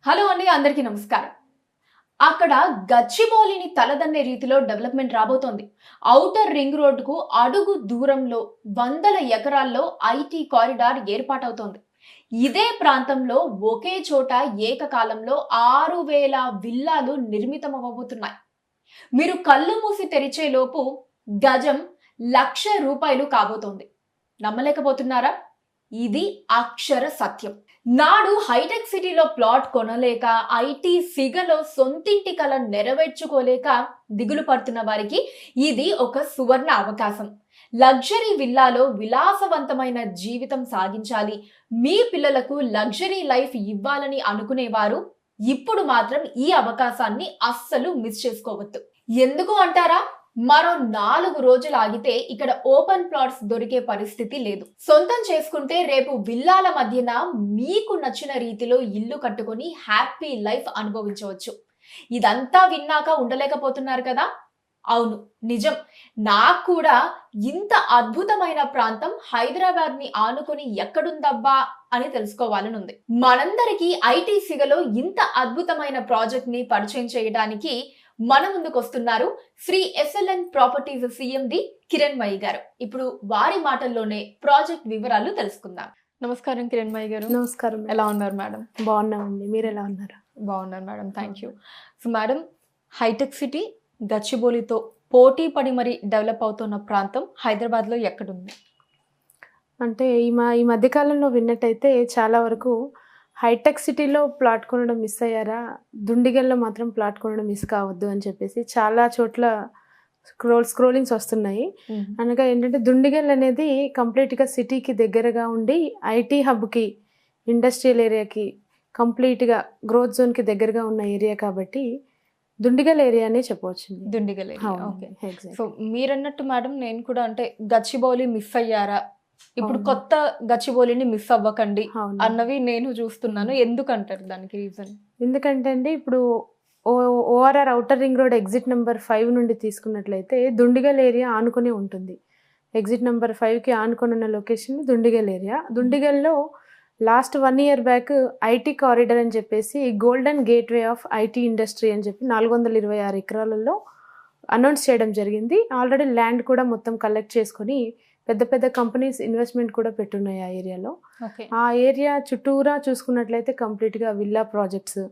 Hello అండి, అందరికీ నమస్కారం. అక్కడ గచ్చిబౌలిని తలదన్నే రీతిలో డెవలప్మెంట్ రాబోతోంది. ఔటర్ రింగ్ రోడ్డుకు అడుగు దూరంలో వందల ఎకరాల్లో ఐటీ కారిడార్ ఏర్పాటవుతోంది. ఇదే ప్రాంతంలో ఒకే చోట ఏకకాలంలో 6,000 విల్లాలు నిర్మితమవబోతున్నాయి. మీరు కళ్ళు మూసి తెరిచేలోపు గజం ₹1,00,000 కాబోతోంది. నమ్మలేకపోతున్నారా? ఇది అక్షర సత్యం. నాడు హైటెక్ సిటీలో ప్లాట్ కొనలేక, ఐటీ సిగలో సొంతింటి కల నెరవేర్చుకోలేక దిగులు పడుతున్న వారికి ఇది ఒక సువర్ణ అవకాశం. లగ్జరీ విల్లాలో విలాసవంతమైన జీవితం సాగించాలి, మీ పిల్లలకు లగ్జరీ లైఫ్ ఇవ్వాలని అనుకునేవారు ఇప్పుడు మాత్రం ఈ అవకాశాన్ని అస్సలు మిస్ చేసుకోవద్దు. ఎందుకు అంటారా? మరో 4 రోజులు ఆగితే ఇక్కడ ఓపెన్ ప్లాట్స్ దొరికే పరిస్థితి లేదు. సొంతం చేసుకుంటే రేపు విల్లాల మధ్యన మీకు నచ్చిన రీతిలో ఇల్లు కట్టుకొని హ్యాపీ లైఫ్ అనుభవించవచ్చు. ఇదంతా విన్నాక ఉండలేకపోతున్నారు కదా? అవును, నిజం. నాకు కూడా ఇంత అద్భుతమైన ప్రాంతం హైదరాబాద్ ని ఆనుకొని ఎక్కడుందబ్బా అని తెలుసుకోవాలని ఉంది. మనందరికీ ఐటీ సిగలో ఇంత అద్భుతమైన ప్రాజెక్ట్ ని పరిచయం చేయడానికి మన ముందుకు వస్తున్నారు Shri SLN properties CMD Kiranmayi garu. ఇప్పుడు వారి మాటల్లోనే ప్రాజెక్ట్ వివరాలు తెలుసుకుందాం. నమస్కారం కిరణ్మయి గారు. నమస్కారం. ఎలా ఉన్నారు మేడం? బాగున్నామండి, మీరు ఎలా ఉన్నారు? బాగున్నారు madam, thank you. So madam, hitech city గచ్చిబౌలితో పోటీ పడి మరి డెవలప్ అవుతున్న ప్రాంతం హైదరాబాద్ లో ఎక్కడుంది? అంటే ఈ మధ్యకాలంలో విన్నట్టయితే చాలా వరకు హైటెక్ సిటీలో ప్లాట్ కొనడం మిస్ అయ్యారా, దుండిగల్లో మాత్రం ప్లాట్ కొనడం మిస్ కావద్దు అని చెప్పేసి చాలా చోట్ల స్క్రోలింగ్స్ వస్తున్నాయి. అనగా ఏంటంటే దుండిగల్ అనేది కంప్లీట్గా సిటీకి దగ్గరగా ఉండి ఐటీ హబ్కి, ఇండస్ట్రియల్ ఏరియాకి, కంప్లీట్గా గ్రోత్ జోన్కి దగ్గరగా ఉన్న ఏరియా కాబట్టి దుండిగల్ ఏరియానే చెప్పవచ్చు. దుండిగల్ ఏరియా. ఓకే. సో మీరన్నట్టు మేడం, నేను కూడా అంటే గచ్చిబౌలి మిస్ అయ్యారా, ఇప్పుడు కొత్త గచ్చిబౌలిని మిస్ అవ్వకండి అన్నవి నేను చూస్తున్నాను. ఎందుకంటారు దానికి రీజన్? ఎందుకంటే అండి, ఇప్పుడు ORR outer ring road exit number 5 నుండి తీసుకున్నట్లయితే దుండిగల్ ఏరియా ఆనుకునే ఉంటుంది. ఎగ్జిట్ నెంబర్ 5కి ఆనుకొని ఉన్న లొకేషన్ దుండిగల్ ఏరియా. దుండిగల్లో last 1 year back IT corridor అని చెప్పేసి golden gateway of IT industry అని చెప్పి 426 ఎకరాలలో అనౌన్స్ చేయడం జరిగింది. ఆల్రెడీ ల్యాండ్ కూడా మొత్తం కలెక్ట్ చేసుకొని పెద్ద పెద్ద కంపెనీస్ ఇన్వెస్ట్మెంట్ కూడా పెట్టున్నాయి ఆ ఏరియాలో. ఆ ఏరియా చుట్టూరా చూసుకున్నట్లయితే కంప్లీట్గా విల్లా ప్రాజెక్ట్స్.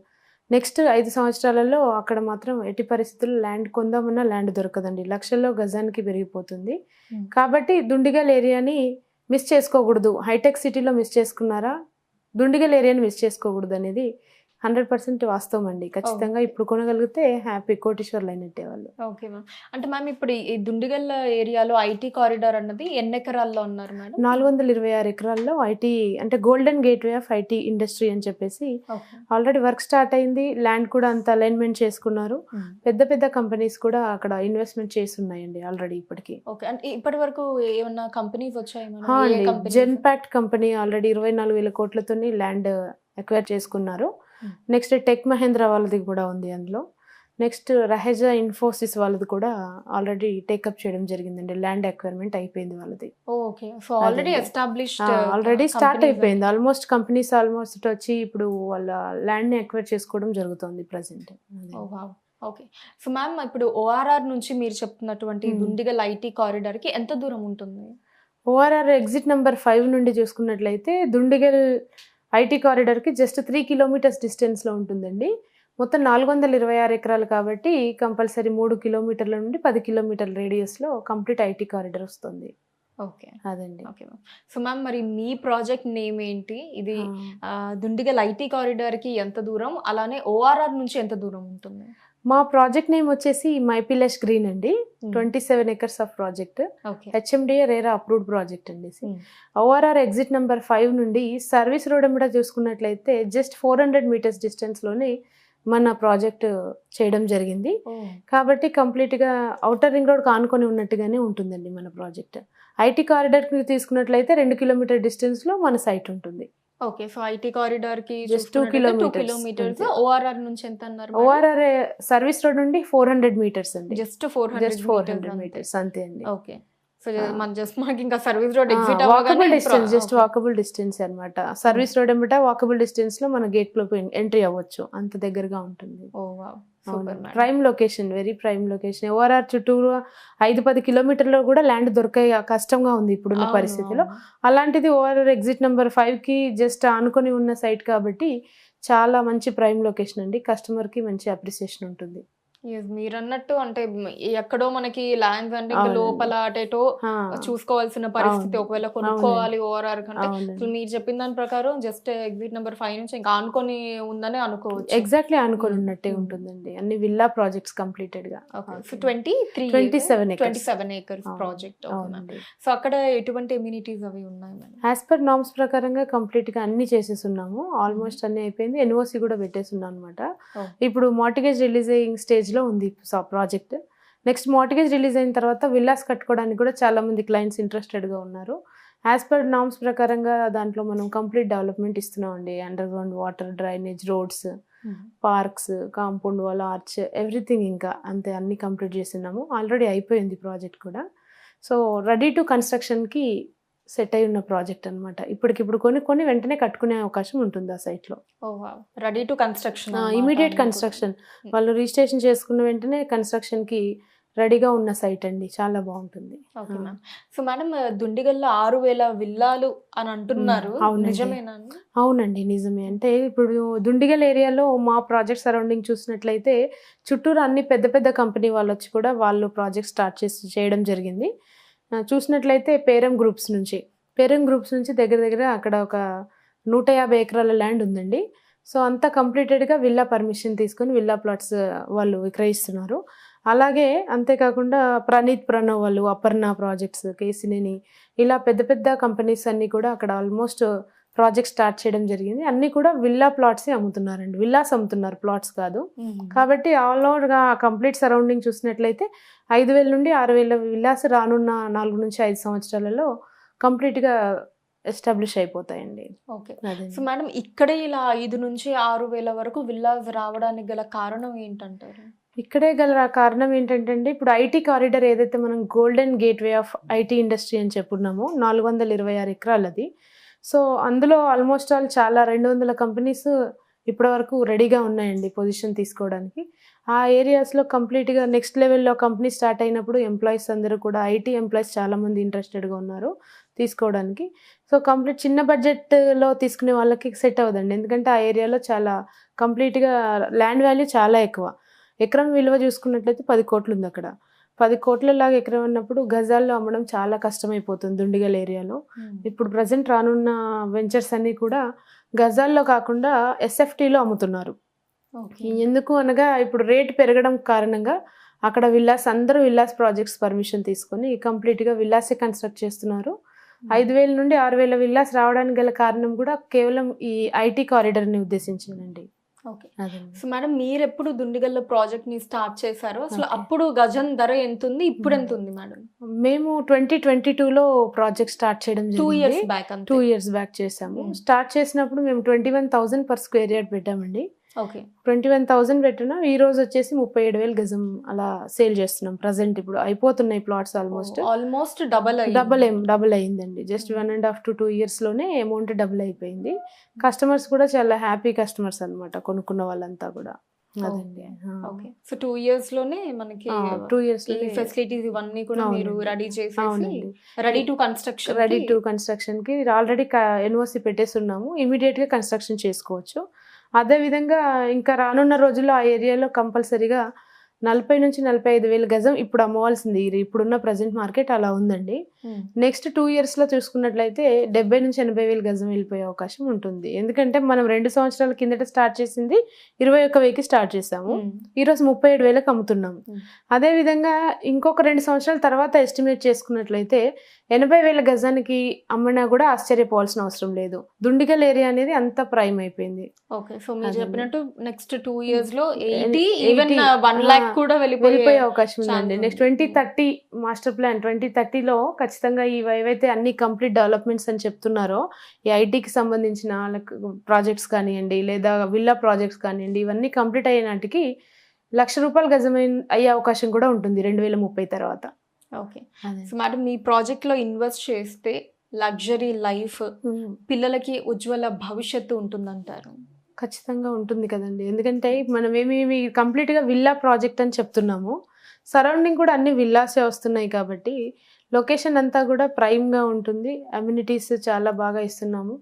నెక్స్ట్ 5 సంవత్సరాలలో అక్కడ మాత్రం ఎట్టి పరిస్థితుల్లో ల్యాండ్ కొందామన్నా ల్యాండ్ దొరకదండి, లక్షల్లో గజానికి పెరిగిపోతుంది. కాబట్టి దుండిగల్ ఏరియాని మిస్ చేసుకోకూడదు. హైటెక్ సిటీలో మిస్ చేసుకున్నారా, దుండిగల్ ఏరియాని మిస్ చేసుకోకూడదు అనేది 100% వాస్తవం అండి. ఖచ్చితంగా ఇప్పుడు కొనగలిగితే హ్యాపీ కోటీశ్వర్లు అయినట్టే వాళ్ళు. Okay ma'am. అంటే మ్యామ్, ఇప్పుడు ఈ దుండిగల్ ఏరియాలో ఐటీ కారిడార్ అన్నది ఎన్ని ఎకరాల్లో ఉన్నారు మేడం? 426 ఎకరాల్లో ఐటీ అంటే golden gateway of IT industry అని చెప్పేసి ఆల్రెడీ వర్క్ స్టార్ట్ అయింది. ల్యాండ్ కూడా అంత అలైన్మెంట్ చేసుకున్నారు. పెద్ద పెద్ద కంపెనీస్ కూడా అక్కడ ఇన్వెస్ట్మెంట్ చేసి ఉన్నాయండి ఆల్రెడీ ఇప్పటికి. ఓకే. అంటే ఇప్పటి వరకు ఏమన్నా కంపెనీస్ వచ్చాయి? జెన్పాక్ట్ కంపెనీ ఆల్రెడీ 24,000 కోట్లతో ల్యాండ్ అక్వైర్ చేసుకున్నారు. నెక్స్ట్ టెక్ మహేంద్ర వాళ్ళది కూడా ఉంది అందులో. నెక్స్ట్ రహేజా ఇన్ఫోసిస్ వాళ్ళది కూడా ఆల్రెడీ టేకప్ చేయడం జరిగిందండి. ల్యాండ్ అక్వైర్మెంట్ అయిపోయింది వాళ్ళది. Okay. So already established, already start అయిపోయింది. ఆల్మోస్ట్ కంపెనీస్ వచ్చి ఇప్పుడు వాళ్ళ ల్యాండ్ ని అక్వైర్ చేసుకోవడం జరుగుతుంది ప్రెసెంట్. ఓకే. సో మ్యామ్, ఇప్పుడు ఓఆర్ఆర్ నుంచి మీరు చెప్తున్నటువంటి దుండిగల్ ఐటీ కారిడార్ కి ఎంత దూరం ఉంటుంది? ఓఆర్ఆర్ ఎగ్జిట్ నెంబర్ 5 నుండి చూసుకున్నట్లయితే దుండిగల్ ఐటీ కారిడార్కి జస్ట్ 3 kilometers డిస్టెన్స్లో ఉంటుందండి. మొత్తం 426 ఎకరాలు కాబట్టి కంపల్సరీ 3 kilometerల నుండి 10 kilometer రేడియస్లో కంప్లీట్ ఐటీ కారిడార్ వస్తుంది. ఓకే, అదండి. Okay ma'am. సో మ్యామ్, మరి మీ ప్రాజెక్ట్ నేమ్ ఏంటి? ఇది దుండిగల్ ఐటీ కారిడార్కి ఎంత దూరం, అలానే ఓఆర్ఆర్ నుంచి ఎంత దూరం ఉంటుంది? మా ప్రాజెక్ట్ నేమ్ వచ్చేసి మైపిలెష్ గ్రీన్ అండి. 27 acres of project. HMDA RERA approved project అండి. ఓఆర్ఆర్ ఎగ్జిట్ నెంబర్ 5 నుండి సర్వీస్ రోడ్ మీద చూసుకున్నట్లయితే జస్ట్ 400 meters డిస్టెన్స్లోనే మన ప్రాజెక్ట్ చేయడం జరిగింది. కాబట్టి కంప్లీట్గా ఔటర్ రింగ్ రోడ్ ఆనుకొని ఉన్నట్టుగానే ఉంటుందండి మన ప్రాజెక్ట్. ఐటీ కారిడార్ తీసుకున్నట్లయితే 2 kilometer డిస్టెన్స్లో మన సైట్ ఉంటుంది. ఓకే. సో ఐటీ కారిడార్ కి జస్ట్ 2 kilometers. ఓఆర్ఆర్ నుంచి ఎంత అన్నారు? ఓఆర్ఆర్ సర్వీస్ రోడ్ నుండి 400 meters అండి. జస్ట్ 400 meters అంతే అండి. ఓకే. సో మనకి ఇంకా service road exit walkable distance, just walkable distance అన్నమాట. సర్వీస్ రోడ్ ఏమిటా వాకబుల్ డిస్టెన్స్ లో మన గేట్ లోకి ఎంట్రీ అవ్వచ్చు, అంత దగ్గరగా ఉంటుంది. Prime location, very prime location. ORR చుట్టూరు 5-10 కిలోమీటర్లో కూడా ల్యాండ్ దొరికే కష్టంగా ఉంది ఇప్పుడున్న పరిస్థితిలో. అలాంటిది ఓఆర్ఆర్ ఎగ్జిట్ నెంబర్ 5 కి జస్ట్ ఆనుకొని ఉన్న సైట్ కాబట్టి చాలా మంచి ప్రైమ్ లొకేషన్ అండి. కస్టమర్ కి మంచి అప్రిసియేషన్ ఉంటుంది. మీరు అన్నట్టు అంటే ఎక్కడో మనకి ల్యాండ్స్ అంటే లోపల అటేటో చూసుకోవాల్సిన పరిస్థితి, ఒకవేళ కొనుక్కోవాలి ఓఆర్ఆర్ కంటే. మీరు చెప్పిన దాని ప్రకారం జస్ట్ ఎగ్జిట్ నెంబర్ 5 నుంచి ఇంకా ఆనుకొని ఉందని అనుకోవచ్చు. ఎగ్జాక్ట్లీ ఆనుకొని ఉన్నట్టే ఉంటుందండి. అన్ని విల్లా ప్రాజెక్ట్స్ కంప్లీటెడ్ గా. So 27 acres project. సో అక్కడ ఎటువంటి ఎమ్యూనిటీస్ అవి ఉన్నాయి? యాజ్ పర్ నార్మ్స్ ప్రకారంగా కంప్లీట్ గా అన్ని చేసేస్తున్నాము. ఆల్మోస్ట్ అన్ని అయిపోయింది. ఎన్ఓసి కూడా పెట్టేస్తున్నాం అనమాట. ఇప్పుడు మార్టిగేజ్ రిలీజింగ్ స్టేజ్ లో ఉంది ప్రాజెక్ట్. నెక్స్ట్ మార్టిగేజ్ రిలీజ్ అయిన తర్వాత విల్లాస్ కట్టుకోవడానికి కూడా చాలా మంది క్లయింట్స్ ఇంట్రెస్టెడ్ గా ఉన్నారు. యాజ్ పర్ నార్మ్స్ ప్రకారంగా దాంట్లో మనం కంప్లీట్ డెవలప్మెంట్ ఇస్తున్నామండి. Under ground water, drainage, roads, parks, compound wall, arch, everything ఇంకా అంతే అన్ని కంప్లీట్ చేస్తున్నాము. ఆల్రెడీ అయిపోయింది ప్రాజెక్ట్ కూడా. సో రెడీ టు కన్స్ట్రక్షన్కి సెట్ అయి ఉన్న ప్రాజెక్ట్ అనమాట. ఇప్పటికిప్పుడు కొని వెంటనే కట్టుకునే అవకాశం ఉంటుంది ఆ సైట్ లో. Ready to construction, immediate construction. వాళ్ళు రిజిస్ట్రేషన్ చేసుకున్న వెంటనే కన్స్ట్రక్షన్ కి రెడీగా ఉన్న సైట్ అండి. చాలా బాగుంటుంది. Okay ma'am. సో మేడం, దుండిగల్లో 6,000 విల్లాలు అని అంటున్నారు, నిజమేనా? అవునండి, నిజమే. అంటే ఇప్పుడు దుండిగల్ ఏరియాలో మా ప్రాజెక్ట్ సరౌండింగ్ చూసినట్లయితే చుట్టూరు అన్ని పెద్ద పెద్ద కంపెనీ వాళ్ళు వచ్చి కూడా వాళ్ళు ప్రాజెక్ట్ స్టార్ట్ చేయడం జరిగింది. చూసినట్లయితే పేరం గ్రూప్స్ నుంచి దగ్గర అక్కడ ఒక 150 ఎకరాల ల్యాండ్ ఉందండి. సో అంతా కంప్లీటెడ్గా విల్లా పర్మిషన్ తీసుకొని విల్లా ప్లాట్స్ వాళ్ళు విక్రయిస్తున్నారు. అలాగే అంతేకాకుండా ప్రణవ్ వాళ్ళు, అపర్ణ ప్రాజెక్ట్స్, కేసినేని, ఇలా పెద్ద పెద్ద కంపెనీస్ అన్నీ కూడా అక్కడ ఆల్మోస్ట్ ప్రాజెక్ట్ స్టార్ట్ చేయడం జరిగింది. అన్నీ కూడా విల్లా ప్లాట్సే అమ్ముతున్నారండి. విల్లాస్ అమ్ముతున్నారు, ప్లాట్స్ కాదు. కాబట్టి ఆల్ ఓవర్గా కంప్లీట్ సరౌండింగ్ చూసినట్లయితే 5,000 నుండి 6,000 విల్లాస్ రానున్న 4 నుంచి 5 సంవత్సరాలలో కంప్లీట్గా ఎస్టాబ్లిష్ అయిపోతాయండి. ఓకే. సో మేడం, ఇక్కడే ఇలా 5 నుంచి 6,000 వరకు విల్లాస్ రావడానికి గల కారణం ఏంటంటారు? ఇక్కడే గల కారణం ఏంటంటే అండి, ఇప్పుడు ఐటీ కారిడార్ ఏదైతే మనం golden gateway of IT industry అని చెప్పున్నామో 426 ఎకరాలు అది. సో అందులో ఆల్మోస్ట్ ఆల్ చాలా 200 కంపెనీస్ ఇప్పటి వరకు రెడీగా ఉన్నాయండి పొజిషన్ తీసుకోవడానికి. ఆ ఏరియాస్లో కంప్లీట్గా నెక్స్ట్ లెవెల్లో కంపెనీ స్టార్ట్ అయినప్పుడు ఎంప్లాయీస్ అందరూ కూడా, ఐటీ ఎంప్లాయీస్ చాలామంది ఇంట్రెస్టెడ్గా ఉన్నారు తీసుకోవడానికి. సో కంప్లీట్ చిన్న బడ్జెట్లో తీసుకునే వాళ్ళకి సెట్ అవ్వదండి. ఎందుకంటే ఆ ఏరియాలో చాలా కంప్లీట్గా ల్యాండ్ వాల్యూ చాలా ఎక్కువ. ఎకరం విలువ చూసుకున్నట్లయితే 10 కోట్లు ఉంది అక్కడ. 10 కోట్లలాగా ఎకరం అన్నప్పుడు గజాల్లో అమ్మడం చాలా కష్టమైపోతుంది దుండిగల్ ఏరియాలో. ఇప్పుడు ప్రజెంట్ రానున్న వెంచర్స్ అన్నీ కూడా గజాల్లో కాకుండా ఎస్ఎఫ్టీలో అమ్ముతున్నారు. ఎందుకు అనగా ఇప్పుడు రేట్ పెరగడం కారణంగా అక్కడ అందరూ విల్లాస్ ప్రాజెక్ట్స్ పర్మిషన్ తీసుకొని కంప్లీట్గా విల్లాసే కన్స్ట్రక్ట్ చేస్తున్నారు. 5,000 నుండి 6,000 విల్లాస్ రావడానికి గల కారణం కూడా కేవలం ఈ ఐటీ కారిడార్ని ఉద్దేశించిందండి. ఓకే. సో మేడం, మీరు ఎప్పుడు దుండిగల్లో ప్రాజెక్ట్ ని స్టార్ట్ చేశారు? అసలు అప్పుడు గజం ధర ఎంత ఉంది, ఇప్పుడు ఎంత ఉంది మేడం? మేము 2022లో ప్రాజెక్ట్ స్టార్ట్ చేయడం జరిగింది. 2 years బ్యాక్ చేసాము. స్టార్ట్ చేసినప్పుడు మేము 21,000 per square yard పెట్టామండి. ఓకే. 21,000 పెట్టినా ఈ రోజు వచ్చేసి 37,000 గజం అలా సేల్ చేస్తున్నాం. ప్రజెంట్ ఇప్పుడు అయిపోతున్నాయి ప్లాట్స్ ఆల్మోస్ట్ డబుల్ అయిందండి. జస్ట్ 1.5 to 2 years లోనే అమౌంట్ డబుల్ అయిపోయింది. కస్టమర్స్ కూడా చాలా హ్యాపీ కస్టమర్స్ అనమాట, కొనుక్కున్న వాళ్ళంతా కూడా. అదండి. సో 2 years లోనే మనకి 2 years ఫెసిలిటీస్ ఇవన్నీ కూడా మీరు రెడీ చేసేసి రెడీ టు కన్స్ట్రక్షన్ కి ఆల్రెడీ ఎన్ఓసి పెట్టేస్తున్నాము. ఇమీడియట్ గా కన్స్ట్రక్షన్ చేసుకోవచ్చు. అదేవిధంగా ఇంకా రానున్న రోజుల్లో ఆ ఏరియాలో కంపల్సరీగా 40 నుంచి 45,000 గజం ఇప్పుడు అమ్మవలసింది. ఇప్పుడున్న ప్రజెంట్ మార్కెట్ అలా ఉందండి. నెక్స్ట్ 2 years లో చూసుకున్నట్లయితే 70 నుంచి 80,000 గజం వెళ్ళిపోయే అవకాశం ఉంటుంది. ఎందుకంటే మనం 2 సంవత్సరాల కిందట స్టార్ట్ చేసింది 21,000కి స్టార్ట్ చేసాము. ఈరోజు 37,000కి అమ్ముతున్నాము. అదేవిధంగా ఇంకొక 2 సంవత్సరాల తర్వాత ఎస్టిమేట్ చేసుకున్నట్లయితే 80,000 గజానికి అమ్మినా కూడా ఆశ్చర్యపోవాల్సిన అవసరం లేదు. దుండిగల్ ఏరియా అనేది అంత ప్రైమ్ అయిపోయింది. ఓకే. సో మీరు చెప్పినట్టు నెక్స్ట్ 2 years లో 80 ఈవెన్ 1 lakh కూడా వెళ్ళిపోయే అవకాశం ఉందండి. నెక్స్ట్ 2030 మాస్టర్ ప్లాన్ 2030లో ఖచ్చితంగా ఏవైతే అన్ని కంప్లీట్ డెవలప్మెంట్స్ అని చెప్తున్నారో, ఈ ఐటీకి సంబంధించిన ప్రాజెక్ట్స్ కానివ్వండి, లేదా విల్లా ప్రాజెక్ట్స్ కానివ్వండి, ఇవన్నీ కంప్లీట్ అయ్యే నాటికి ₹1,00,000 గజం అయ్యే అవకాశం కూడా ఉంటుంది 2030 తర్వాత. ఓకే. సో మేడం, మీ ప్రాజెక్ట్ లో ఇన్వెస్ట్ చేస్తే లగ్జరీ లైఫ్, పిల్లలకి ఉజ్వల భవిష్యత్తు ఉంటుందంటారు? ఖచ్చితంగా ఉంటుంది కదండి. ఎందుకంటే మనం ఏమి కంప్లీట్గా విల్లా ప్రాజెక్ట్ అని చెప్తున్నాము. సరౌండింగ్ కూడా అన్ని విల్లాసే వస్తున్నాయి కాబట్టి లొకేషన్ అంతా కూడా ప్రైమ్గా ఉంటుంది. అమ్యూనిటీస్ చాలా బాగా ఇస్తున్నాము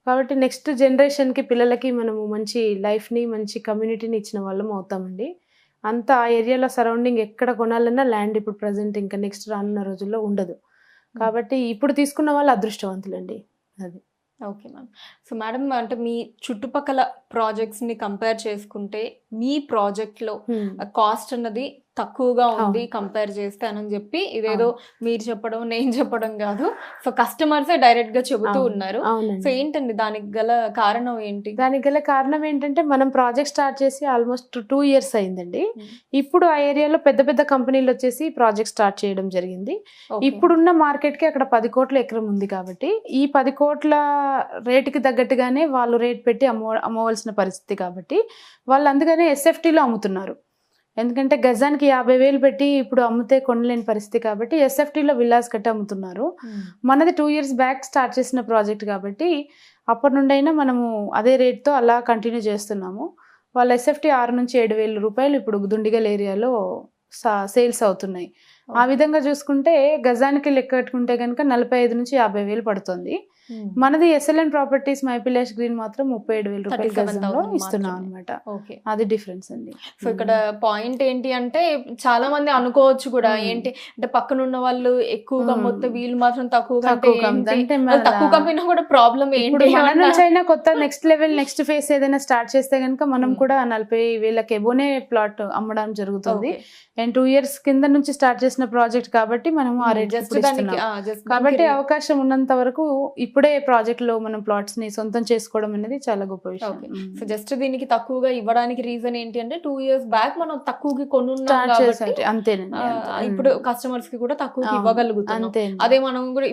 కాబట్టి నెక్స్ట్ జనరేషన్కి పిల్లలకి మనము మంచి లైఫ్ని మంచి కమ్యూనిటీని ఇచ్చిన వాళ్ళం అవుతామండి. అంతా ఆ ఏరియాలో సరౌండింగ్ ఎక్కడ కొనాలన్నా ల్యాండ్ ఇప్పుడు ప్రజెంట్ ఇంకా నెక్స్ట్ రానున్న రోజుల్లో ఉండదు. కాబట్టి ఇప్పుడు తీసుకున్న వాళ్ళు అదృష్టవంతులండి. అది. Okay ma'am. సో మేడం, అంటే మీ చుట్టుపక్కల ప్రాజెక్ట్స్ని కంపేర్ చేసుకుంటే మీ ప్రాజెక్ట్లో కాస్ట్ అన్నది తక్కువగా ఉంది కంపేర్ చేస్తే అని చెప్పి ఇదేదో మీరు చెప్పడం నేను చెప్పడం కాదు, సో కస్టమర్సే డైరెక్ట్ గా చెబుతూ ఉన్నారు. సో ఏంటండి దానికి గల కారణం ఏంటి? దానికి గల కారణం ఏంటంటే మనం ప్రాజెక్ట్ స్టార్ట్ చేసి ఆల్మోస్ట్ 2 years అయిందండి. ఇప్పుడు ఆ ఏరియాలో పెద్ద పెద్ద కంపెనీలు వచ్చేసి ప్రాజెక్ట్ స్టార్ట్ చేయడం జరిగింది. ఇప్పుడున్న మార్కెట్ కి అక్కడ 10 కోట్ల ఎకరం ఉంది కాబట్టి ఈ 10 కోట్ల రేటుకి తగ్గట్టుగానే వాళ్ళు రేట్ పెట్టి అమ్మవలసిన పరిస్థితి కాబట్టి వాళ్ళు అందుకనే ఎస్ఎఫ్టీలో అమ్ముతున్నారు. ఎందుకంటే గజానికి 50,000 పెట్టి ఇప్పుడు అమ్మితే కొనలేని పరిస్థితి కాబట్టి ఎస్ఎఫ్టీలో విల్లాస్ కట్టి అమ్ముతున్నారు. మనది 2 years బ్యాక్ స్టార్ట్ చేసిన ప్రాజెక్ట్ కాబట్టి అప్పటి నుండైనా మనము అదే రేట్తో అలా కంటిన్యూ చేస్తున్నాము. వాళ్ళ ఎస్ఎఫ్టీ 6 నుంచి 7,000 రూపాయలు ఇప్పుడు దుండిగల్ ఏరియాలో సేల్స్ అవుతున్నాయి. ఆ విధంగా చూసుకుంటే గజానికి లెక్క కట్టుకుంటే కనుక 45 నుంచి 50,000 పడుతుంది. మనది ఎస్ఎల్ఎన్ ప్రాపర్టీస్ మైపిలాష్ గ్రీన్ మాత్రం 37,000 రూపాయలు గజంలో ఇస్తున్నాం అనమాట. అది డిఫరెన్స్ అండి. సో ఇక్కడ పాయింట్ ఏంటి అంటే చాలా మంది అనుకోవచ్చు కూడా ఏంటి అంటే పక్కన ఉన్న వాళ్ళు ఎక్కువగా మొత్తం వీళ్ళు మాత్రం తక్కువ కమ్మినా కూడా ప్రాబ్లం ఏంటి? మన నుంచి అయినా కొత్త నెక్స్ట్ లెవెల్ నెక్స్ట్ ఫేస్ ఏదైనా స్టార్ట్ చేస్తే కనుక మనం కూడా 40,000 ఎబోనే ప్లాట్ అమ్మడం జరుగుతుంది. అండ్ 2 years కింద నుంచి స్టార్ట్ చేసిన ప్రాజెక్ట్ కాబట్టి మనం ఆ రేట్ కాబట్టి అవకాశం ఉన్నంత వరకు ఇప్పుడే ప్రాజెక్ట్ లో మనం ప్లాట్స్ ని సొంతం చేసుకోవడం అనేది చాలా గొప్ప విషయం. సో జస్ట్ దీనికి తక్కువగా ఇవ్వడానికి రీజన్ ఏంటి అంటే 2 years బ్యాక్ మనం తక్కువకి కొనున్నాం కాబట్టి అంతేనండి. ఇప్పుడు కస్టమర్స్ కి కూడా తక్కువకి ఇవ్వగలుగుతాం. అదే మనం కూడా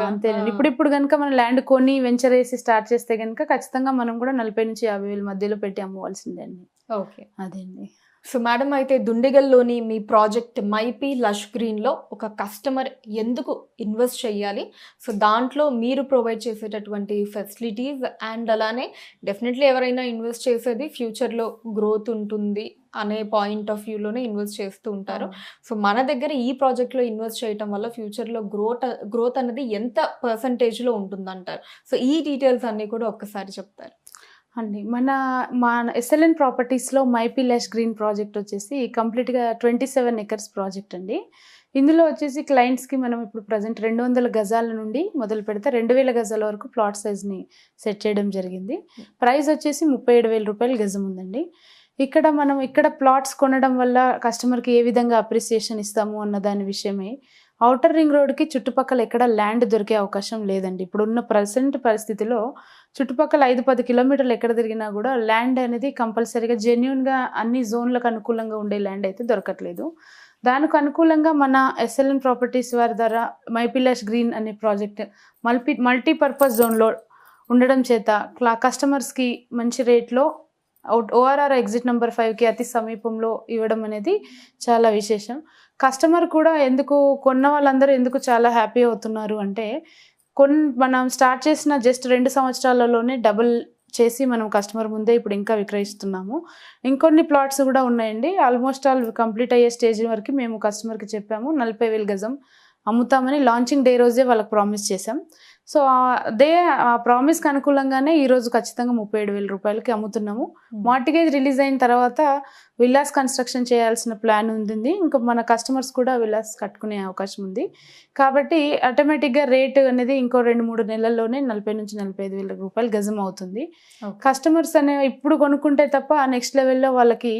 అంతేనండి. ఇప్పుడు కనుక మనం ల్యాండ్ కొని వెంచర్ వేసి స్టార్ట్ చేస్తే కనుక ఖచ్చితంగా మనం కూడా 40,000 నుంచి 50,000 మధ్యలో పెట్టి అమ్మవలసిందే అండి. ఓకే, అదే అండి. సో మేడం, అయితే దుండిగల్లోని మీ ప్రాజెక్ట్ మైపీ లష్ గ్రీన్లో ఒక కస్టమర్ ఎందుకు ఇన్వెస్ట్ చేయాలి, సో దాంట్లో మీరు ప్రొవైడ్ చేసేటటువంటి ఫెసిలిటీస్ అండ్ అలానే డెఫినెట్లీ ఎవరైనా ఇన్వెస్ట్ చేసేది ఫ్యూచర్లో గ్రోత్ ఉంటుంది అనే పాయింట్ ఆఫ్ వ్యూలోనే ఇన్వెస్ట్ చేస్తూ ఉంటారు. సో మన దగ్గర ఈ ప్రాజెక్ట్లో ఇన్వెస్ట్ చేయటం వల్ల ఫ్యూచర్లో గ్రోత్ అనేది ఎంత పర్సంటేజ్లో ఉంటుందంటారు? సో ఈ డీటెయిల్స్ అన్నీ కూడా ఒక్కసారి చెప్తారు అండి. మా ఎస్ఎల్ఎన్ ప్రాపర్టీస్లో మైపీ లాష్ గ్రీన్ ప్రాజెక్ట్ వచ్చేసి కంప్లీట్గా 27 acres ప్రాజెక్ట్ అండి. ఇందులో వచ్చేసి క్లయింట్స్కి మనం ఇప్పుడు ప్రజెంట్ 200 గజాల నుండి మొదలు పెడితే 2,000 గజాల వరకు ప్లాట్ సైజ్ని సెట్ చేయడం జరిగింది. ప్రైస్ వచ్చేసి 37,000 రూపాయలు గజం ఉందండి. ఇక్కడ ప్లాట్స్ కొనడం వల్ల కస్టమర్కి ఏ విధంగా అప్రిసియేషన్ ఇస్తాము అన్న దాని విషయమై ఔటర్ రింగ్ రోడ్కి చుట్టుపక్కల ఎక్కడ ల్యాండ్ దొరికే అవకాశం లేదండి. ఇప్పుడున్న ప్రజెంట్ పరిస్థితిలో చుట్టుపక్కల 5-10 కిలోమీటర్లు ఎక్కడ తిరిగినా కూడా ల్యాండ్ అనేది కంపల్సరీగా జెన్యూన్గా అన్ని జోన్లకు అనుకూలంగా ఉండే ల్యాండ్ అయితే దొరకట్లేదు. దానికి అనుకూలంగా మన ఎస్ఎల్ఎన్ ప్రాపర్టీస్ వారి ద్వారా మైపీ లాష్ గ్రీన్ అనే ప్రాజెక్ట్ మల్టీపర్పస్ జోన్లో ఉండడం చేత కస్టమర్స్కి మంచి రేట్లో ఓఆర్ఆర్ ఎగ్జిట్ నెంబర్ 5కి అతి సమీపంలో ఇవ్వడం అనేది చాలా విశేషం. కస్టమర్ కూడా కొన్న వాళ్ళందరూ ఎందుకు చాలా హ్యాపీ అవుతున్నారు అంటే మనం స్టార్ట్ చేసిన జస్ట్ 2 సంవత్సరాలలోనే డబుల్ చేసి మనం కస్టమర్ ముందే ఇప్పుడు ఇంకా విక్రయిస్తున్నాము. ఇంకొన్ని ప్లాట్స్ కూడా ఉన్నాయండి. ఆల్మోస్ట్ ఆల్ కంప్లీట్ అయ్యే స్టేజ్ వరకు మేము కస్టమర్కి చెప్పాము 40,000 గజం అమ్ముతామని లాంచింగ్ డే రోజే వాళ్ళకి ప్రామిస్ చేసాం. సో ఆ ప్రామిస్కి అనుకూలంగానే ఈరోజు ఖచ్చితంగా 37,000 రూపాయలకి అమ్ముతున్నాము. మార్టిగేజ్ రిలీజ్ అయిన తర్వాత విల్లాస్ కన్స్ట్రక్షన్ చేయాల్సిన ప్లాన్ ఉంది. ఇంకా మన కస్టమర్స్ కూడా విల్లాస్ కట్టుకునే అవకాశం ఉంది కాబట్టి ఆటోమేటిక్గా రేట్ అనేది ఇంకో 2-3 నెలల్లోనే 40,000 నుంచి 45,000 రూపాయలు గజం అవుతుంది. కస్టమర్స్ ఇప్పుడు కొనుక్కుంటే తప్ప నెక్స్ట్ లెవెల్లో వాళ్ళకి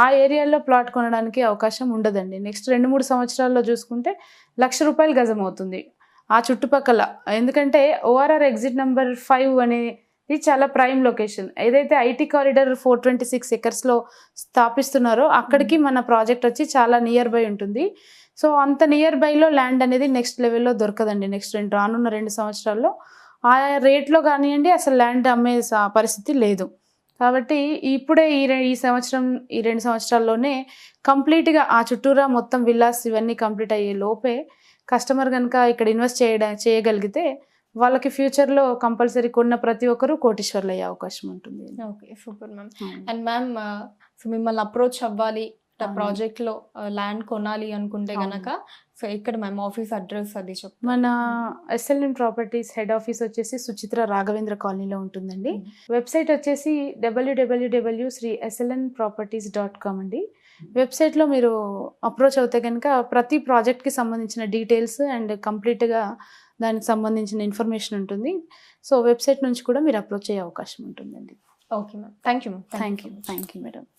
ఆ ఏరియాలో ప్లాట్ కొనడానికి అవకాశం ఉండదండి. నెక్స్ట్ 2-3 సంవత్సరాల్లో చూసుకుంటే 1,00,000 రూపాయలు గజం అవుతుంది ఆ చుట్టుపక్కల. ఎందుకంటే ఓఆర్ఆర్ ఎగ్జిట్ నెంబర్ 5 అనేది చాలా ప్రైమ్ లొకేషన్. ఏదైతే ఐటీ కారిడార్ 426 acresలో స్థాపిస్తున్నారో అక్కడికి మన ప్రాజెక్ట్ వచ్చి చాలా నియర్ బై ఉంటుంది. సో అంత నియర్ బైలో ల్యాండ్ అనేది నెక్స్ట్ లెవెల్లో దొరకదండి. నెక్స్ట్ రానున్న 2 సంవత్సరాల్లో ఆ రేట్లో కానివ్వండి అసలు ల్యాండ్ అమ్మే పరిస్థితి లేదు. కాబట్టి ఇప్పుడే ఈ సంవత్సరం ఈ 2 సంవత్సరాల్లోనే కంప్లీట్గా ఆ చుట్టూరా మొత్తం విల్లాస్ ఇవన్నీ కంప్లీట్ అయ్యే లోపే కస్టమర్ కనుక ఇక్కడ ఇన్వెస్ట్ చేయగలిగితే వాళ్ళకి ఫ్యూచర్లో కంపల్సరీ కొన్న ప్రతి ఒక్కరూ కోటీశ్వర్లు అయ్యే అవకాశం ఉంటుంది. Okay, super ma'am. And ma'am, so మిమ్మల్ని అప్రోచ్ అవ్వాలి, ప్రాజెక్ట్ లో ల్యాండ్ కొనాలి అనుకుంటే గనక సో ఇక్కడ మ్యామ్ ఆఫీస్ అడ్రస్ అది చెప్పు. మన ఎస్ఎల్ఎన్ ప్రాపర్టీస్ హెడ్ ఆఫీస్ వచ్చేసి సుచిత్ర రాఘవేంద్ర కాలనీలో ఉంటుందండి. వెబ్సైట్ వచ్చేసి www.slnproperties.com అండి. వెబ్సైట్లో మీరు అప్రోచ్ అవుతే కనుక ప్రతి ప్రాజెక్ట్కి సంబంధించిన డీటెయిల్స్ అండ్ కంప్లీట్గా దానికి సంబంధించిన ఇన్ఫర్మేషన్ ఉంటుంది. సో వెబ్సైట్ నుంచి కూడా మీరు అప్రోచ్ అయ్యే అవకాశం ఉంటుందండి. Okay ma'am, thank you ma'am. Thank you madam.